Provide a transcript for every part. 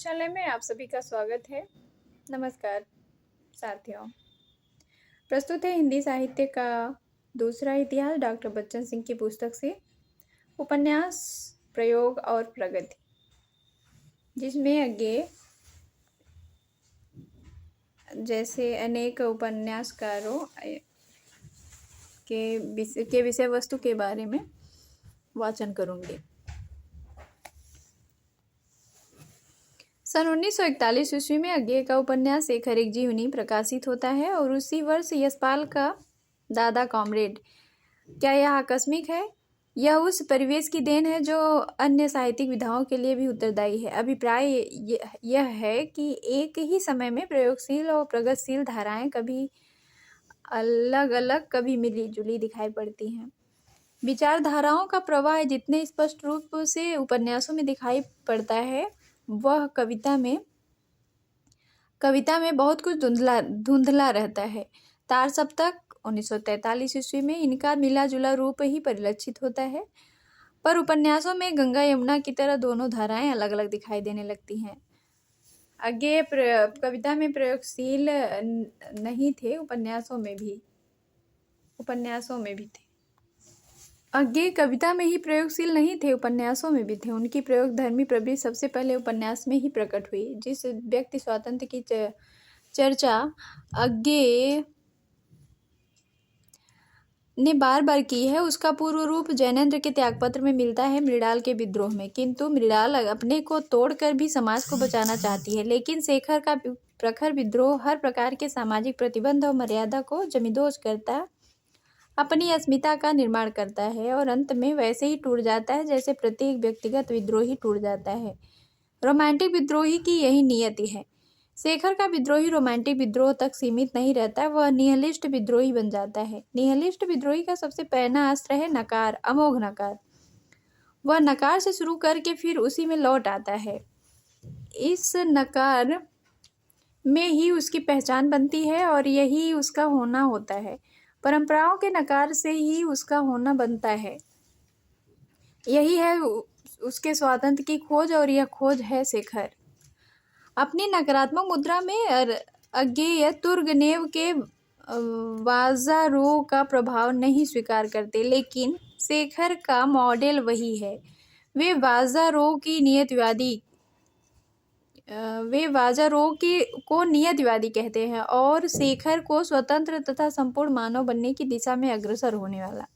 Channel में आप सभी का स्वागत है। नमस्कार साथियों। प्रस्तुत है हिंदी साहित्य का दूसरा इतिहास डॉक्टर बच्चन सिंह की पुस्तक से उपन्यास प्रयोग और प्रगति, जिसमें आगे जैसे अनेक उपन्यासकारों के विषय वस्तु के बारे में वाचन करूंगी। सन 1941 ईस्वी में अज्ञे का उपन्यास शेखर एक जीवनी प्रकाशित होता है और उसी वर्ष यशपाल का दादा कॉमरेड। क्या यह आकस्मिक है? यह उस परिवेश की देन है जो अन्य साहित्यिक विधाओं के लिए भी उत्तरदायी है। अभिप्राय यह है कि एक ही समय में प्रयोगशील और प्रगतिशील धाराएं कभी अलग अलग कभी मिली जुली दिखाई पड़ती हैं। विचारधाराओं का प्रवाह जितने स्पष्ट रूप से उपन्यासों में दिखाई पड़ता है, वह कविता में बहुत कुछ धुंधला रहता है। तार सप्तक 1943 ईस्वी में इनका मिला जुला रूप ही परिलक्षित होता है, पर उपन्यासों में गंगा यमुना की तरह दोनों धाराएं अलग अलग दिखाई देने लगती हैं। आगे कविता में प्रयोगशील नहीं थे, उपन्यासों में भी थे। आगे कविता में ही प्रयोगशील नहीं थे, उपन्यासों में भी थे। उनकी प्रयोग धर्मी प्रवृत्ति सबसे पहले उपन्यास में ही प्रकट हुई। जिस व्यक्ति स्वातंत्र्य की चर्चा आगे ने बार बार की है, उसका पूर्व रूप जैनेन्द्र के त्यागपत्र में मिलता है, मृणाल के विद्रोह में। किंतु मृणाल अपने को तोड़कर भी समाज को बचाना चाहती है, लेकिन शेखर का प्रखर विद्रोह हर प्रकार के सामाजिक प्रतिबंध और मर्यादा को जमींदोज करता, अपनी अस्मिता का निर्माण करता है और अंत में वैसे ही टूट जाता है जैसे प्रत्येक व्यक्तिगत विद्रोही टूट जाता है। रोमांटिक विद्रोही की यही नियति है। शेखर का विद्रोही रोमांटिक विद्रोह तक सीमित नहीं रहता, वह निहलिस्ट विद्रोही बन जाता है। निहलिस्ट विद्रोही का सबसे पहला अस्त्र है नकार, अमोघ नकार। वह नकार से शुरू करके फिर उसी में लौट आता है। इस नकार में ही उसकी पहचान बनती है और यही उसका होना होता है। परंपराओं के नकार से ही उसका होना बनता है। यही है उसके स्वातंत्र्य की खोज, और यह खोज है शेखर। अपनी नकारात्मक मुद्रा में अज्ञेय तुर्गनेव के वाजारो का प्रभाव नहीं स्वीकार करते, लेकिन शेखर का मॉडल वही है। वे वाजारो को नियतिवादी कहते हैं और शेखर को स्वतंत्र तथा संपूर्ण मानव बनने की दिशा में अग्रसर होने वाला।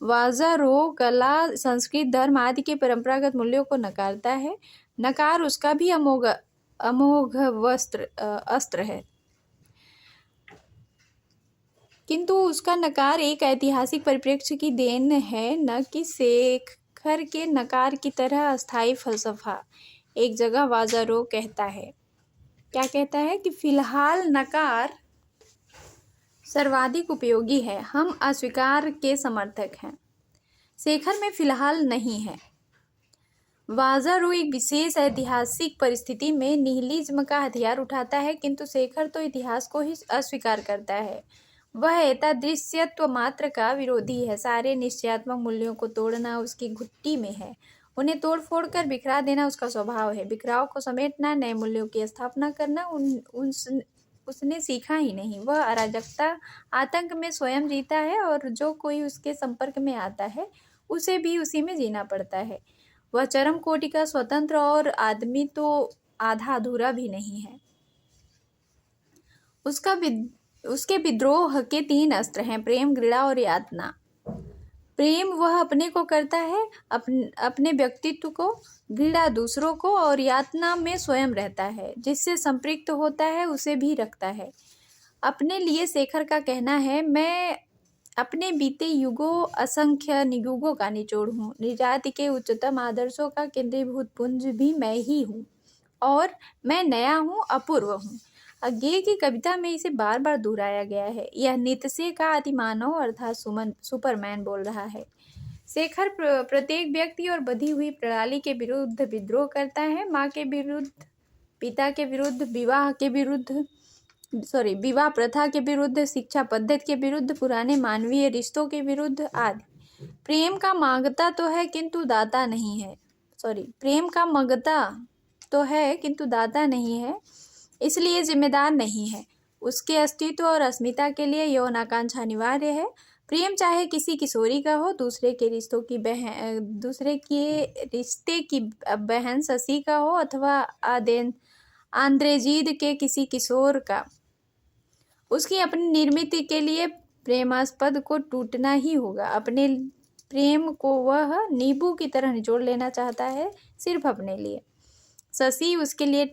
वाजारो कला, संस्कृत, धर्म आदि के परंपरागत मूल्यों को नकारता है। नकार उसका भी अमोघ अस्त्र है, किंतु उसका नकार एक ऐतिहासिक परिप्रेक्ष्य की देन है, न कि शेखर के नकार की तरह अस्थायी फलसफा। एक जगह वाजारो कहता है, क्या कहता है कि फिलहाल नकार सर्वाधिक उपयोगी है, हम अस्वीकार के समर्थक हैं। शेखर में फिलहाल नहीं है। वाजारो एक विशेष ऐतिहासिक परिस्थिति में निहिलिज्म का हथियार उठाता है, किंतु शेखर तो इतिहास को ही अस्वीकार करता है। वह एतादृश्यत्व मात्र का विरोधी है। सारे निश्चयात्मक मूल्यों को तोड़ना उसकी घुट्टी में है। उन्हें तोड़ फोड़ कर बिखरा देना उसका स्वभाव है। बिखराव को समेटना, नए मूल्यों की स्थापना करना उसने सीखा ही नहीं। वह अराजकता, आतंक में स्वयं जीता है और जो कोई उसके संपर्क में आता है उसे भी उसी में जीना पड़ता है। वह चरम कोटि का स्वतंत्र और आदमी तो आधा अधूरा भी नहीं है। उसके विद्रोह के 3 अस्त्र हैं, प्रेम, घृणा और यातना। प्रेम वह अपने को करता है, अपने व्यक्तित्व को, घृणा दूसरों को, और यातना में स्वयं रहता है। जिससे संपृक्त होता है उसे भी रखता है। अपने लिए शेखर का कहना है, मैं अपने बीते युगों असंख्य नियुगों का निचोड़ हूँ। निजाति के उच्चतम आदर्शों का केंद्रीभूत पुंज भी मैं ही हूँ और मैं नया हूँ, अपूर्व हूँ। आगे की कविता में इसे बार बार दोहराया गया है। यह नीतसे का अतिमानव अर्थात सुपरमैन बोल रहा है। शेखर प्रत्येक व्यक्ति और बधी हुई प्रणाली के विरुद्ध विद्रोह करता है। माँ के विरुद्ध, पिता के विरुद्ध, विवाह प्रथा के विरुद्ध, शिक्षा पद्धति के विरुद्ध, पुराने मानवीय रिश्तों के विरुद्ध आदि। प्रेम का मांगता तो है किंतु दाता नहीं है। प्रेम का मांगता तो है किंतु दाता नहीं है, इसलिए जिम्मेदार नहीं है। उसके अस्तित्व और अस्मिता के लिए यौन आकांक्षा अनिवार्य है। प्रेम चाहे किसी किशोरी का हो, दूसरे के रिश्ते की बहन शशि का हो, अथवा आंद्रेजीद के किसी किशोर का, उसकी अपनी निर्मित के लिए प्रेमास्पद को टूटना ही होगा। अपने प्रेम को वह नींबू की तरह निचोड़ लेना चाहता है, सिर्फ अपने लिए। शशि उसके लिए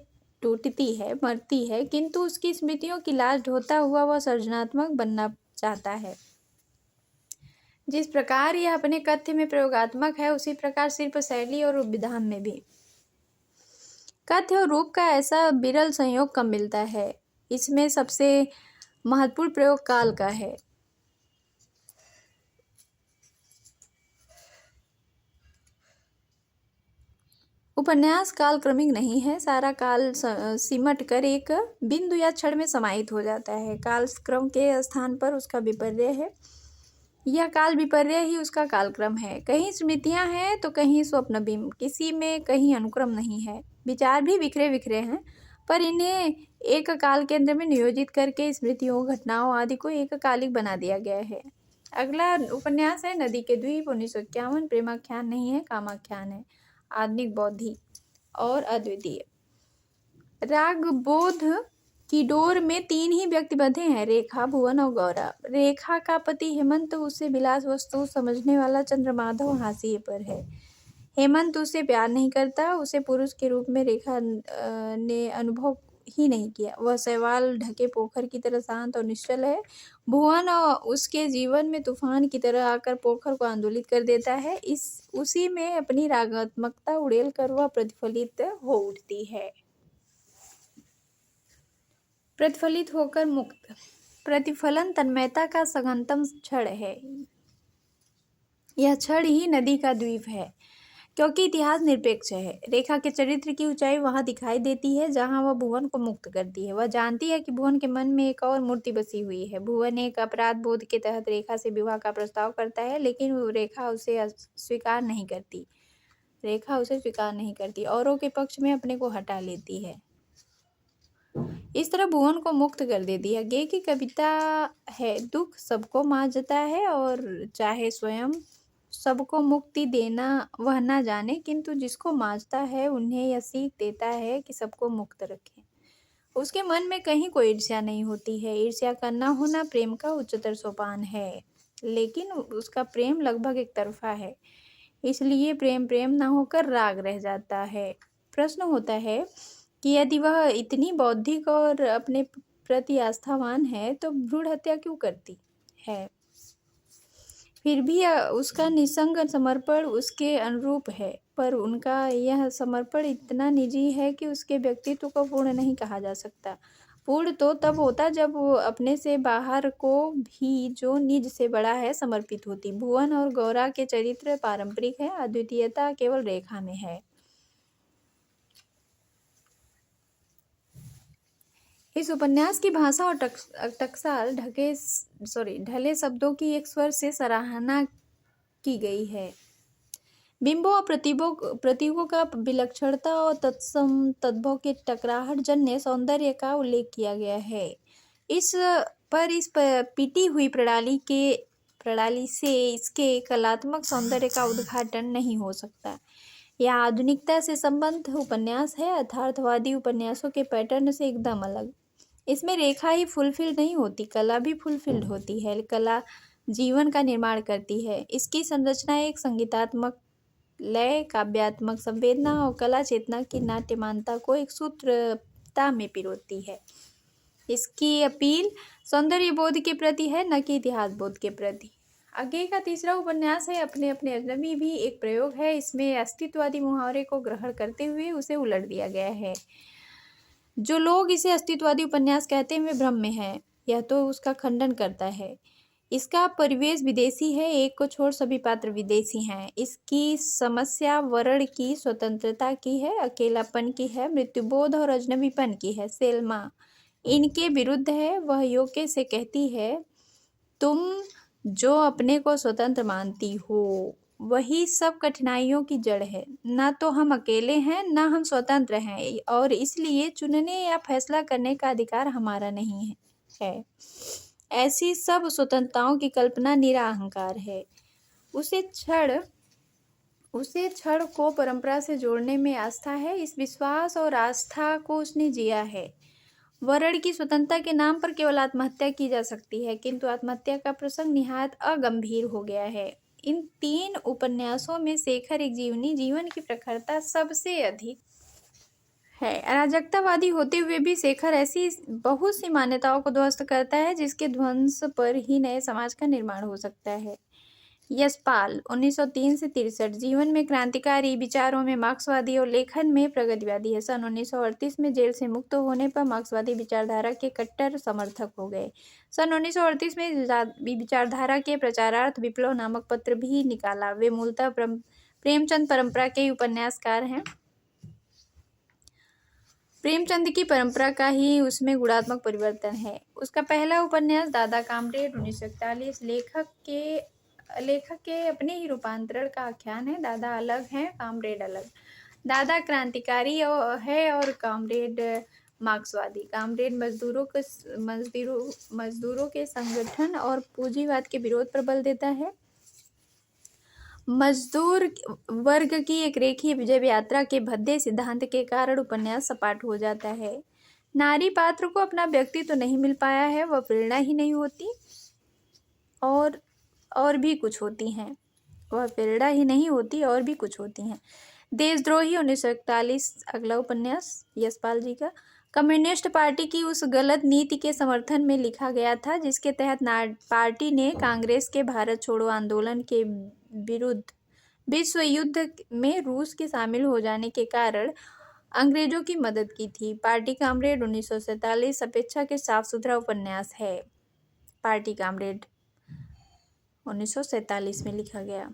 टूटती है, मरती है, किंतु उसकी स्मृतियों की लाश ढोता हुआ वह सृजनात्मक बनना चाहता है। जिस प्रकार यह अपने कथ्य में प्रयोगात्मक है, उसी प्रकार शिल्प शैली और विधान में भी कथ्य और रूप का ऐसा विरल संयोग कम मिलता है। इसमें सबसे महत्वपूर्ण प्रयोग काल का है। उपन्यास काल क्रमिक नहीं है, सारा काल सिमट कर एक बिंदु या क्षण में समाहित हो जाता है। काल क्रम के स्थान पर उसका विपर्य है, यह काल विपर्य ही उसका कालक्रम है। कहीं स्मृतियां हैं तो कहीं स्वप्नबिंब, किसी में कहीं अनुक्रम नहीं है। विचार भी बिखरे बिखरे हैं, पर इन्हें एक काल केंद्र में नियोजित करके स्मृतियों, घटनाओं आदि को एककालिक बना दिया गया है। अगला उपन्यास है नदी के द्वीप, 1951। प्रेमाख्यान नहीं है, कामाख्यान है, आधुनिक बौद्धिक और अद्वितीय। राग बोध की डोर में 3 ही व्यक्ति बंधे हैं, रेखा, भुवन और गौरा। रेखा का पति हेमंत उसे विलास वस्तु समझने वाला चंद्रमाधव हाशिए पर है। हेमंत उसे प्यार नहीं करता, उसे पुरुष के रूप में रेखा ने अनुभव ही नहीं किया। वह शैवाल ढके पोखर की तरह शांत और निश्चल है। भुवन उसके जीवन में तूफान की तरह आकर पोखर को आंदोलित कर देता है। उसी में अपनी रागात्मकता उड़ेल कर वह प्रतिफलित हो उठती है। प्रतिफलित होकर मुक्त। प्रतिफलन तन्मयता का सघनतम क्षण है। यह क्षण ही नदी का द्वीप है, क्योंकि इतिहास निरपेक्ष है। रेखा के चरित्र की ऊंचाई वहां दिखाई देती है जहां वह भुवन को मुक्त करती है। वह जानती है कि भुवन के मन में एक और मूर्ति बसी हुई है। भुवन एक अपराध बोध के तहत रेखा से विवाह का प्रस्ताव करता है, लेकिन रेखा उसे स्वीकार नहीं करती, औरों के पक्ष में अपने को हटा लेती है। इस तरह भुवन को मुक्त कर देती है। गे की कविता है, दुख सबको मांझता है और चाहे स्वयं सबको मुक्ति देना वह ना जाने, किंतु जिसको मांझता है उन्हें यह सीख देता है कि सबको मुक्त रखें। उसके मन में कहीं कोई ईर्ष्या नहीं होती है। ईर्ष्या का न होना प्रेम का उच्चतर सोपान है, लेकिन उसका प्रेम लगभग एक तरफा है, इसलिए प्रेम प्रेम न होकर राग रह जाता है। प्रश्न होता है कि यदि वह इतनी बौद्धिक और अपने प्रति आस्थावान है तो भ्रूण हत्या क्यों करती है? फिर भी उसका निसंग समर्पण उसके अनुरूप है, पर उनका यह समर्पण इतना निजी है कि उसके व्यक्तित्व को पूर्ण नहीं कहा जा सकता। पूर्ण तो तब होता जब वो अपने से बाहर को भी, जो निज से बड़ा है, समर्पित होती। भुवन और गौरा के चरित्र पारंपरिक है, अद्वितीयता केवल रेखा में है। इस उपन्यास की भाषा और टकसाल ढले शब्दों की एक स्वर से सराहना की गई है। बिंबों और प्रतीकों का विलक्षणता और तद्भव के टकराहट जन्य सौंदर्य का उल्लेख किया गया है। इस पिटी हुई प्रणाली से इसके कलात्मक सौंदर्य का उद्घाटन नहीं हो सकता। यह आधुनिकता से संबद्ध उपन्यास है, यथार्थवादी उपन्यासों के पैटर्न से एकदम अलग। इसमें रेखा ही फुलफिल्ड नहीं होती, कला भी फुलफिल्ड होती है। कला जीवन का निर्माण करती है। इसकी संरचना एक संगीतात्मक लय, काव्यात्मक संवेदना और कला चेतना की नाट्यमानता को एक सूत्रता में पिरोती है। इसकी अपील सौंदर्य बोध के प्रति है, न कि इतिहास बोध के प्रति। आगे का तीसरा उपन्यास है अपने अपने अजनबी, भी एक प्रयोग है। इसमें अस्तित्ववादी मुहावरे को ग्रहण करते हुए उसे उलट दिया गया है। जो लोग इसे अस्तित्ववादी उपन्यास कहते हैं वे भ्रम में हैं। यह तो उसका खंडन करता है। इसका परिवेश विदेशी है, एक को छोड़ सभी पात्र विदेशी हैं। इसकी समस्या वर्ण की स्वतंत्रता की है, अकेलापन की है, मृत्युबोध और अजनबीपन की है। सेल्मा इनके विरुद्ध है। वह योके से कहती है, तुम जो अपने को स्वतंत्र मानती हो वही सब कठिनाइयों की जड़ है। ना तो हम अकेले हैं, ना हम स्वतंत्र हैं, और इसलिए चुनने या फैसला करने का अधिकार हमारा नहीं है। ऐसी सब स्वतंत्रताओं की कल्पना निरा अहंकार है। उसे क्षण को परंपरा से जोड़ने में आस्था है। इस विश्वास और आस्था को उसने जिया है। वर्ण की स्वतंत्रता के नाम पर केवल आत्महत्या की जा सकती है, किंतु आत्महत्या का प्रसंग निहायत अगंभीर हो गया है। इन 3 उपन्यासों में शेखर एक जीवन की प्रखरता सबसे अधिक है। अराजकतावादी होते हुए भी शेखर ऐसी बहुत सी मान्यताओं को ध्वस्त करता है जिसके ध्वंस पर ही नए समाज का निर्माण हो सकता है। यशपाल 1903 से 63 जीवन में क्रांतिकारी, विचारों में मार्क्सवादी और लेखन में प्रगतिवादी है। सन 1938 में जेल से मुक्त होने पर मार्क्सवादी विचारधारा के कट्टर समर्थक हो गए। सन 1938 में विचारधारा के प्रचारार्थ विप्लव नामक पत्र भी निकाला। वे मूलतः प्रेमचंद परंपरा के उपन्यासकार हैं। प्रेमचंद की परंपरा का ही उसमें गुणात्मक परिवर्तन है। उसका पहला उपन्यास दादा कामरेड 1941 लेखक के अपने ही रूपांतरण का आख्यान है। दादा अलग है, कामरेड अलग। दादा क्रांतिकारी है और कामरेड मार्क्सवादी। कामरेड मजदूरों के संगठन और पूंजीवाद के विरोध पर बल देता है। मजदूर वर्ग की एक रेखीय विजय यात्रा के भद्दे सिद्धांत के कारण उपन्यास सपाट हो जाता है। नारी पात्र को अपना व्यक्तित्व तो नहीं मिल पाया है, वह प्रेरणा ही नहीं होती और भी कुछ होती हैं। वह प्रेरणा ही नहीं होती और भी कुछ होती हैं। देशद्रोही 1941 अगला उपन्यास यशपाल जी का कम्युनिस्ट पार्टी की उस गलत नीति के समर्थन में लिखा गया था जिसके तहत पार्टी ने कांग्रेस के भारत छोड़ो आंदोलन के विरुद्ध विश्व युद्ध में रूस के शामिल हो जाने के कारण अंग्रेजों की मदद की थी। पार्टी कामरेड 1947 अपेक्षा के साफ सुथरा उपन्यास है। पार्टी कामरेड 1947 में लिखा गया,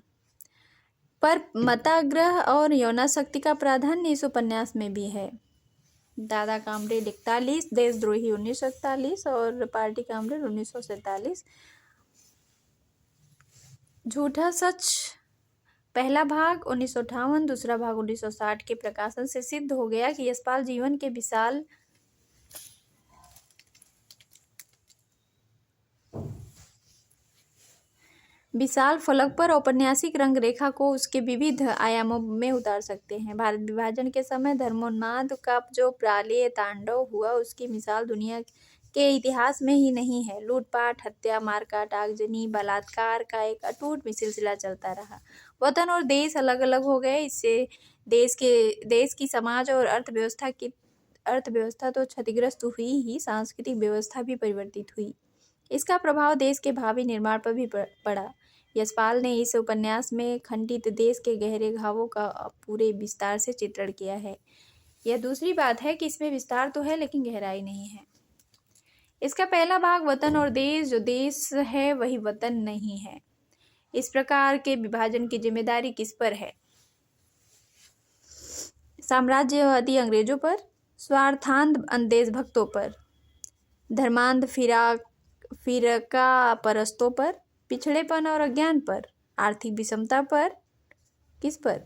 पर मताग्रह और यौनाशक्ति का प्राधान्य इस उपन्यास में भी है। दादा कामरेड 41, देशद्रोही 1941 और पार्टी कामरेड 1947। झूठा सच पहला भाग 1958, दूसरा भाग 1960 के प्रकाशन से सिद्ध हो गया कि यशपाल जीवन के विशाल फलक पर औपन्यासिक रंग रेखा को उसके विविध आयामों में उतार सकते हैं। भारत विभाजन के समय धर्मोन्माद का जो प्रालेय तांडव हुआ उसकी मिसाल दुनिया के इतिहास में ही नहीं है। लूटपाट, हत्या, मारकाट, आगजनी, बलात्कार का एक अटूट सिलसिला चलता रहा। वतन और देश अलग अलग हो गए। इससे देश की समाज और अर्थव्यवस्था तो क्षतिग्रस्त हुई ही, सांस्कृतिक व्यवस्था भी परिवर्तित हुई। इसका प्रभाव देश के भावी निर्माण पर भी पड़ा। यशपाल ने इस उपन्यास में खंडित देश के गहरे घावों का पूरे विस्तार से चित्रण किया है। यह दूसरी बात है कि इसमें विस्तार तो है लेकिन गहराई नहीं है। इसका पहला भाग वतन और देश, जो देश है वही वतन नहीं है। इस प्रकार के विभाजन की जिम्मेदारी किस पर है? साम्राज्यवादी अंग्रेजों पर, स्वार्थांध देशभक्तों पर, धर्मांध फिरका परस्तों पर, पिछड़ेपन और अज्ञान पर, आर्थिक विषमता पर, किस पर?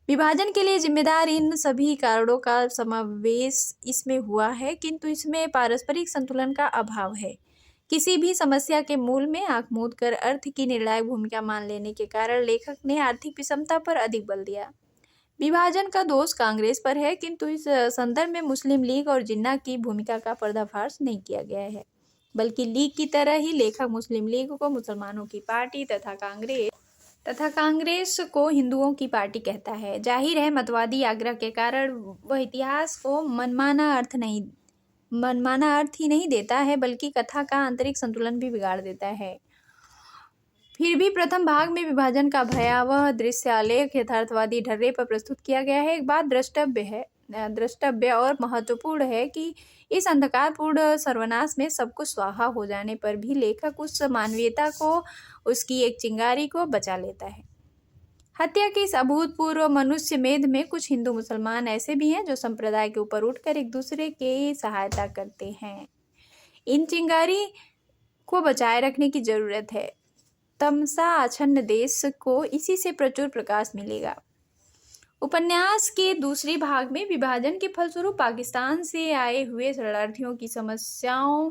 विभाजन के लिए जिम्मेदार इन सभी कारणों का समावेश इसमें हुआ है, किंतु इसमें पारस्परिक संतुलन का अभाव है। किसी भी समस्या के मूल में आंख मूंद कर अर्थ की निर्णायक भूमिका मान लेने के कारण लेखक ने आर्थिक विषमता पर अधिक बल दिया। विभाजन का दोष कांग्रेस पर है, किंतु इस संदर्भ में मुस्लिम लीग और जिन्ना की भूमिका का पर्दाफाश नहीं किया गया है, बल्कि लीग की तरह ही लेखक मुस्लिम लीग को मुसलमानों की पार्टी तथा कांग्रेस को हिंदुओं की पार्टी कहता है। जाहिर है मतवादी आग्रह के कारण वह इतिहास को मनमाना अर्थ ही नहीं देता है, बल्कि कथा का आंतरिक संतुलन भी बिगाड़ देता है। फिर भी प्रथम भाग में विभाजन का भयावह दृश्य आलेख यथार्थवादी ढर्रे पर प्रस्तुत किया गया है। एक बात द्रष्टव्य और महत्वपूर्ण है कि इस अंधकारपूर्ण सर्वनाश में सब कुछ स्वाहा हो जाने पर भी लेखक उस मानवीयता को, उसकी एक चिंगारी को बचा लेता है। हत्या के इस अभूतपूर्व मनुष्य मेध में कुछ हिंदू मुसलमान ऐसे भी हैं जो संप्रदाय के ऊपर उठकर एक दूसरे की सहायता करते हैं। इन चिंगारी को बचाए रखने की जरूरत है। तमसा आच्छन्न देश को इसी से प्रचुर प्रकाश मिलेगा। उपन्यास के दूसरे भाग में विभाजन के फलस्वरूप पाकिस्तान से आए हुए शरणार्थियों की समस्याओं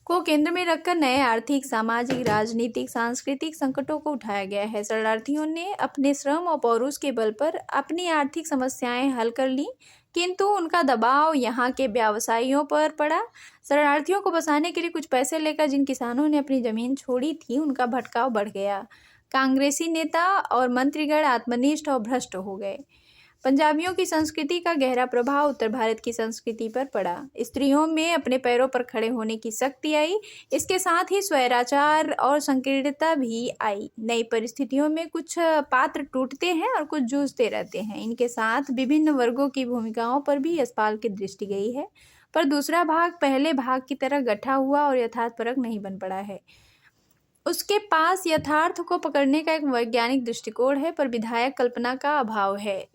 को केंद्र में रखकर नए आर्थिक, सामाजिक, राजनीतिक, सांस्कृतिक संकटों को उठाया गया है। शरणार्थियों ने अपने श्रम और पौरुष के बल पर अपनी आर्थिक समस्याएं हल कर लीं, किंतु उनका दबाव यहाँ के व्यवसायियों पर पड़ा। शरणार्थियों को बसाने के लिए कुछ पैसे लेकर जिन किसानों ने अपनी जमीन छोड़ी थी, उनका भटकाव बढ़ गया। कांग्रेसी नेता और मंत्रीगण आत्मनिष्ठ और भ्रष्ट हो गए। पंजाबियों की संस्कृति का गहरा प्रभाव उत्तर भारत की संस्कृति पर पड़ा। स्त्रियों में अपने पैरों पर खड़े होने की शक्ति आई। इसके साथ ही स्वैराचार और संकीर्णता भी आई। नई परिस्थितियों में कुछ पात्र टूटते हैं और कुछ जूझते रहते हैं। इनके साथ विभिन्न वर्गों की भूमिकाओं पर भी यशपाल की दृष्टि गई है, पर दूसरा भाग पहले भाग की तरह गठा हुआ और यथार्थपरक नहीं बन पड़ा है। उसके पास यथार्थ को पकड़ने का एक वैज्ञानिक दृष्टिकोण है, पर विधायक कल्पना का अभाव है।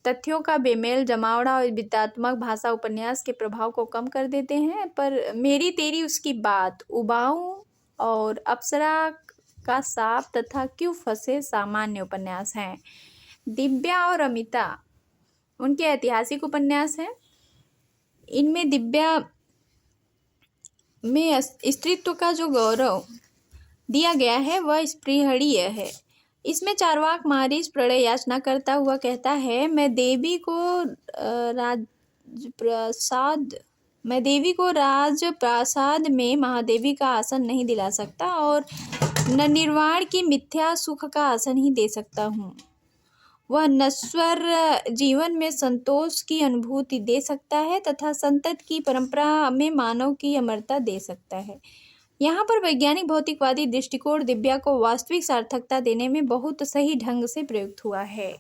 तथ्यों का बेमेल, जमावड़ा और विद्यात्मक भाषा उपन्यास के प्रभाव को कम कर देते हैं, पर मेरी तेरी उसकी बात, उबाऊ और अप्सरा का सांप तथा क्यों फंसे सामान्य उपन्यास हैं। दिव्या और अमिता उनके ऐतिहासिक उपन्यास हैं। इनमें दिव्या में स्त्रीत्व का जो गौरव दिया गया है वह स्पृहणीय है। इसमें चार्वाक मारीच प्रणय याचना करता हुआ कहता है, मैं देवी को राजप्रासाद में महादेवी का आसन नहीं दिला सकता और न निर्वाण की मिथ्या सुख का आसन ही दे सकता हूँ। वह नश्वर जीवन में संतोष की अनुभूति दे सकता है तथा संतत की परंपरा में मानव की अमरता दे सकता है। यहाँ पर वैज्ञानिक भौतिकवादी दृष्टिकोण दिव्या को वास्तविक सार्थकता देने में बहुत सही ढंग से प्रयुक्त हुआ है।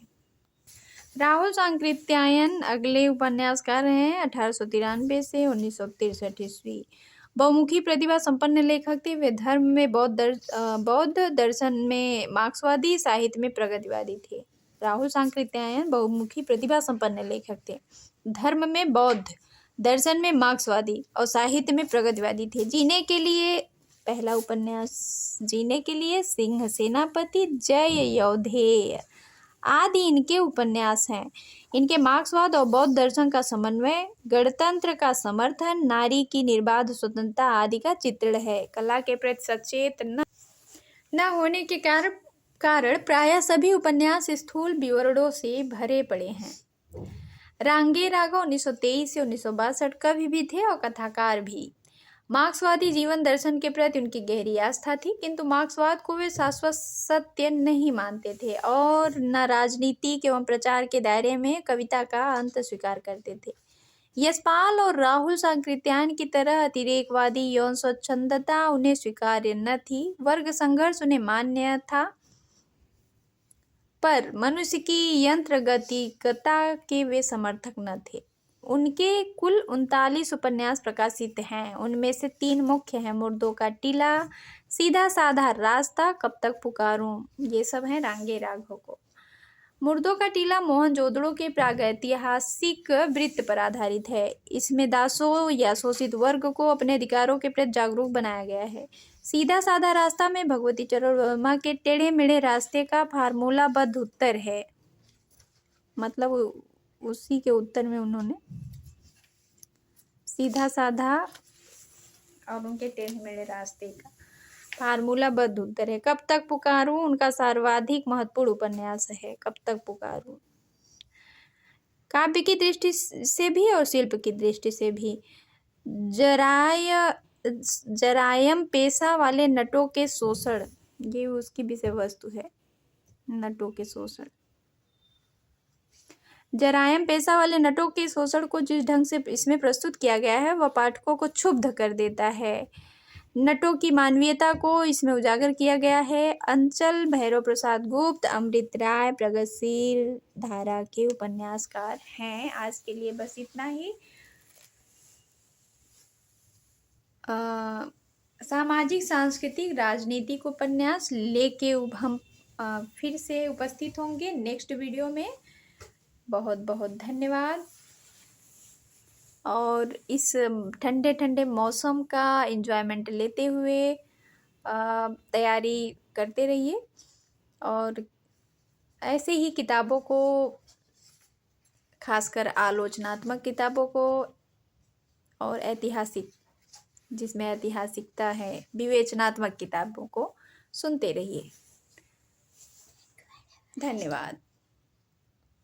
राहुल सांकृत्यायन अगले उपन्यासकार हैं। 1893 से 1963 ईस्वी। बहुमुखी प्रतिभा संपन्न लेखक थे। वे धर्म में बौद्ध दर्शन में मार्क्सवादी, साहित्य में प्रगतिवादी थे। राहुल सांकृत्यायन बहुमुखी प्रतिभा संपन्न लेखक थे। धर्म में बौद्ध, दर्शन में मार्क्सवादी और साहित्य में प्रगतिवादी थे। पहला उपन्यास जीने के लिए, सिंह सेनापति, जय यौधेय आदि इनके उपन्यास हैं। इनके मार्क्सवाद और बौद्ध दर्शन का समन्वय, गणतंत्र का समर्थन, नारी की निर्बाध स्वतंत्रता आदि का चित्रण है। कला के प्रति सचेत न होने के कारण प्रायः सभी उपन्यास स्थूल विवरणों से भरे पड़े हैं। रांगे राघव 1923 से 1962 कवि भी थे और कथाकार भी। मार्क्सवादी जीवन दर्शन के प्रति उनकी गहरी आस्था थी, किंतु मार्क्सवाद को वे शाश्वत सत्य नहीं मानते थे और न राजनीतिक एवं प्रचार के दायरे में कविता का अंत स्वीकार करते थे। यशपाल और राहुल सांकृत्यायन की तरह अतिरेकवादी यौन स्वच्छंदता उन्हें स्वीकार्य न थी। वर्ग संघर्ष उन्हें मान्य था, पर मनुष्य की यंत्रगतिकता के वे समर्थक न थे। उनके कुल 39 उपन्यास प्रकाशित हैं। उनमें से 3 मुख्य हैं। मुर्दों का टीला, सीधा साधा रास्ता, कब तक पुकारूं, ये सब हैं रांगे राघव को। मुर्दों का टीला मोहनजोदड़ो के प्रागैतिहासिक वृत्त पर आधारित है। इसमें दासों या शोषित वर्ग को अपने अधिकारों के प्रति जागरूक बनाया गया है। सीधा साधा रास्ता में भगवती चरण वर्मा के टेढ़े मेढ़े रास्ते का फार्मूलाबद्ध उत्तर है। मतलब उसी के उत्तर में उन्होंने सीधा साधा और उनके टेढ़े मेढ़े रास्ते का फार्मूलाबद्ध उत्तर है। कब तक पुकारूं उनका सर्वाधिक महत्वपूर्ण उपन्यास है। कब तक पुकारूं काव्य की दृष्टि से भी और शिल्प की दृष्टि से भी। जरायम पेशा वाले नटों के शोषण, ये उसकी विषय वस्तु है। नटों के शोषण, जरायम पेशा वाले नटों के शोषण को जिस ढंग से इसमें प्रस्तुत किया गया है वह पाठकों को क्षुब्ध कर देता है। नटों की मानवीयता को इसमें उजागर किया गया है। अंचल भैरव प्रसाद गुप्त अमृत राय प्रगतिशील धारा के उपन्यासकार हैं। आज के लिए बस इतना ही। सामाजिक, सांस्कृतिक, राजनीतिक उपन्यास लेके हम फिर से उपस्थित होंगे नेक्स्ट वीडियो में। बहुत बहुत धन्यवाद। और इस ठंडे ठंडे मौसम का एंजॉयमेंट लेते हुए तैयारी करते रहिए और ऐसे ही किताबों को, खासकर आलोचनात्मक किताबों को और ऐतिहासिक, जिसमें ऐतिहासिकता है, विवेचनात्मक किताबों को सुनते रहिए। धन्यवाद।